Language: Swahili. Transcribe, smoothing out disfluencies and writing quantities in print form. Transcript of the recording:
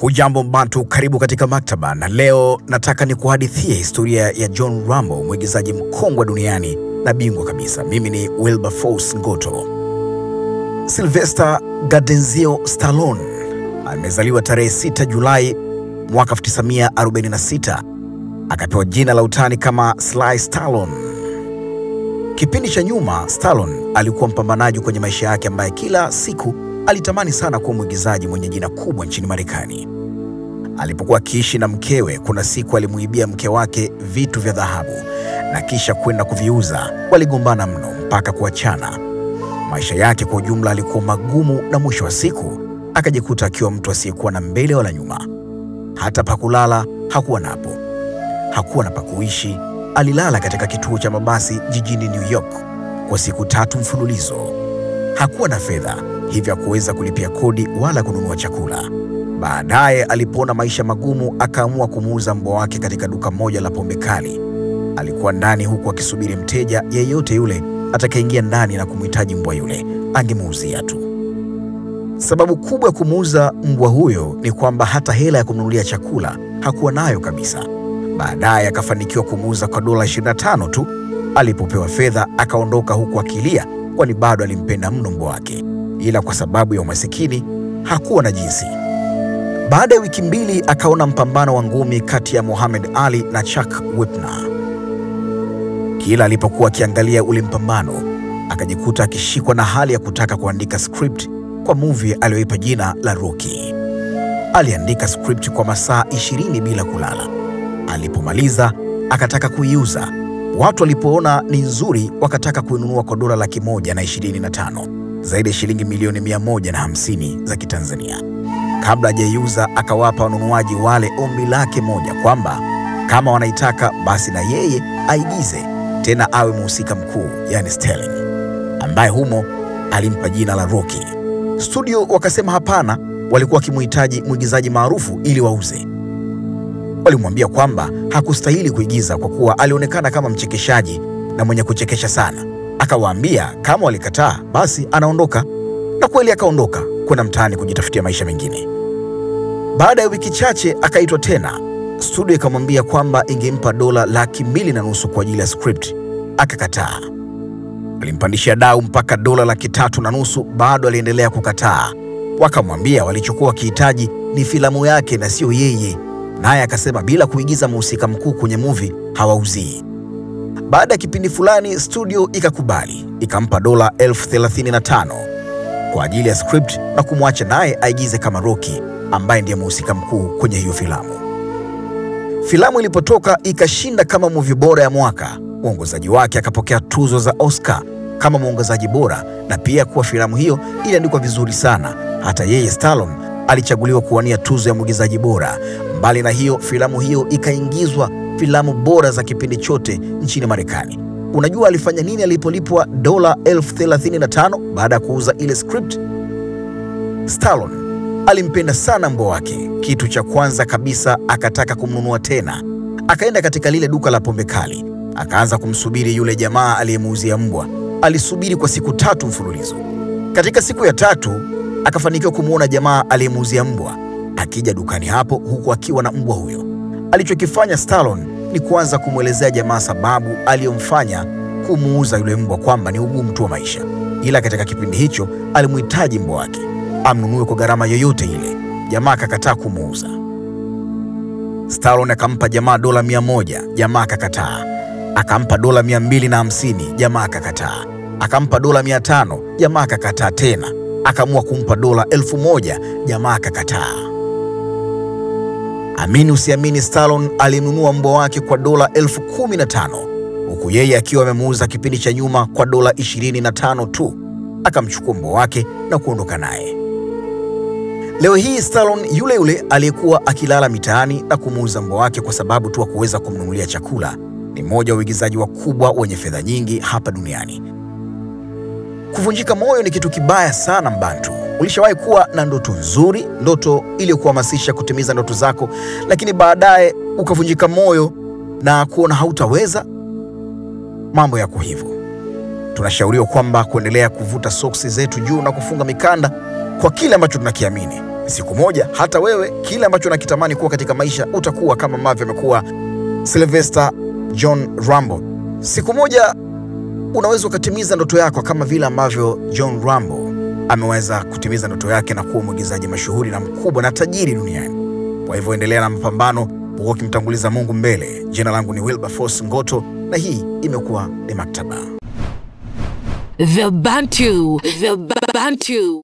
Hujambo Mbantu, karibu katika maktaba, na leo nataka nikuhadithie historia ya John Rambo, mwigizaji mkongwe duniani na bingwa kabisa. Mimi ni Wilberforce Ngoto. Sylvester Gardenzio Stallone amezaliwa tarehe 6 Julai mwaka 1946. Akapewa jina la utani kama Sly Stallone. Kipindi cha nyuma, Stallone alikuwa mpambanaji kwenye maisha yake ambaye kila siku alitamani sana kuwa mwigizaji mwenye jina kubwa nchini Marekani. Alipokuwa akiishi na mkewe, kuna siku alimuibia mke wake vitu vya dhahabu na kisha kwenda kuviuza. Waligombana mno mpaka kuachana. Maisha yake kwa ujumla alikuwa magumu, na mwisho wa siku akajikuta akiwa mtu asiyekuwa na mbele wala nyuma. Hata pa kulala hakuwa napo, hakuwa na pa kuishi. Alilala katika kituo cha mabasi jijini New York kwa siku 3 mfululizo. Hakuwa na fedha, hivyo hakuweza kulipia kodi wala kununua chakula. Baadaye alipoona maisha magumu, akaamua kumuuza mbwa wake katika duka moja la pombe kali. Alikuwa ndani huku akisubiri mteja yeyote yule atakayeingia ndani na kumhitaji mbwa yule, angemuuzia tu. Sababu kubwa ya kumuuza mbwa huyo ni kwamba hata hela ya kumnunulia chakula hakuwa nayo kabisa. Baadaye akafanikiwa kumuuza kwa dola 25 tu. Alipopewa fedha akaondoka huku akilia, kwani bado alimpenda mno mbwa wake, ila kwa sababu ya umasikini hakuwa na jinsi. Baada ya wiki 2 akaona mpambano wa ngumi kati ya Muhammad Ali na Chuck Wepner. Kila alipokuwa akiangalia ule mpambano, akajikuta akishikwa na hali ya kutaka kuandika script kwa movie aliyoipa jina la Rocky. Aliandika script kwa masaa 20 bila kulala. Alipomaliza akataka kuiuza. Watu walipoona ni nzuri wakataka kuinunua kwa dola 125,000, zaidi ya shilingi milioni 150 za Kitanzania. Kabla hajaiuza akawapa wanunuaji wale ombi lake moja, kwamba kama wanaitaka basi na yeye aigize, tena awe mhusika mkuu, yani Sterling, ambaye humo alimpa jina la Rocky. Studio wakasema hapana, walikuwa wakimhitaji mwigizaji maarufu ili wauze. Walimwambia kwamba hakustahili kuigiza kwa kuwa alionekana kama mchekeshaji na mwenye kuchekesha sana. Akawaambia kama walikataa basi anaondoka, na kweli akaondoka kwenda mtaani kujitafutia maisha mengine. Baada ya wiki chache akaitwa tena. Studio ikamwambia kwamba ingempa dola 2.5 kwa ajili ya script. Akakataa. Walimpandishia dau mpaka dola 3.5, bado aliendelea kukataa. Wakamwambia walichokuwa wakihitaji ni filamu yake na sio yeye, naye akasema bila kuigiza mhusika mkuu kwenye movie hawauzii. Baada ya kipindi fulani studio ikakubali, ikampa dola 35,000 kwa ajili ya script na kumwacha naye aigize kama Rocky, ambaye ndiye mhusika mkuu kwenye hiyo filamu. Filamu ilipotoka ikashinda kama movie bora ya mwaka. Mwongozaji wake akapokea tuzo za Oscar kama mwongozaji bora, na pia kuwa filamu hiyo iliandikwa vizuri sana. Hata yeye Stallone alichaguliwa kuwania tuzo ya mwigizaji bora. Mbali na hiyo, filamu hiyo ikaingizwa filamu bora za kipindi chote nchini Marekani. Unajua alifanya nini alipolipwa dola 35,000 baada ya kuuza ile script? Stallone alimpenda sana mbwa wake. Kitu cha kwanza kabisa akataka kumnunua tena. Akaenda katika lile duka la pombe kali, akaanza kumsubiri yule jamaa aliyemuuzia mbwa. Alisubiri kwa siku 3 mfululizo. Katika siku ya 3 akafanikiwa kumuona jamaa aliyemuuzia mbwa akija dukani hapo huku akiwa na mbwa huyo. Alichokifanya Stallone ni kuanza kumwelezea jamaa sababu aliyomfanya kumuuza yule mbwa, kwamba ni ugumu tu wa maisha, ila katika kipindi hicho alimuhitaji mbwa wake amnunue kwa gharama yoyote ile. Jamaa akakataa kumuuza. Stallone akampa jamaa dola 100, jamaa akakataa. Akampa dola 250, jamaa akakataa. Akampa dola 500, jamaa akakataa tena. Akaamua kumpa dola 1,000, jamaa akakataa. Amini usiamini, Stallone alinunua mbwa wake kwa dola 15,000, huku yeye akiwa amemuuza kipindi cha nyuma kwa dola 25 tu. Akamchukua mbwa wake na kuondoka naye. Leo hii Stallone yule yule aliyekuwa akilala mitaani na kumuuza mbwa wake kwa sababu tu hakuweza kumnunulia chakula, ni mmoja wa waigizaji wakubwa wenye fedha nyingi hapa duniani. Kuvunjika moyo ni kitu kibaya sana Mbantu. Ulishawahi kuwa na ndoto nzuri, ndoto iliyokuhamasisha kutimiza ndoto zako, lakini baadaye ukavunjika moyo na kuona hautaweza? Mambo yako hivyo. Tunashauriwa kwamba kuendelea kuvuta soksi zetu juu na kufunga mikanda kwa kile ambacho tunakiamini, Siku moja hata wewe kile ambacho unakitamani kuwa katika maisha utakuwa kama ambavyo amekuwa Sylvester John Rambo. Siku moja unaweza ukatimiza ndoto yako kama vile ambavyo John Rambo ameweza kutimiza ndoto yake na kuwa mwigizaji mashuhuri na mkubwa na tajiri duniani. Kwa hivyo endelea na mapambano huku ukimtanguliza Mungu mbele. Jina langu ni Wilberforce Ngoto na hii imekuwa ni Maktaba. The Bantu.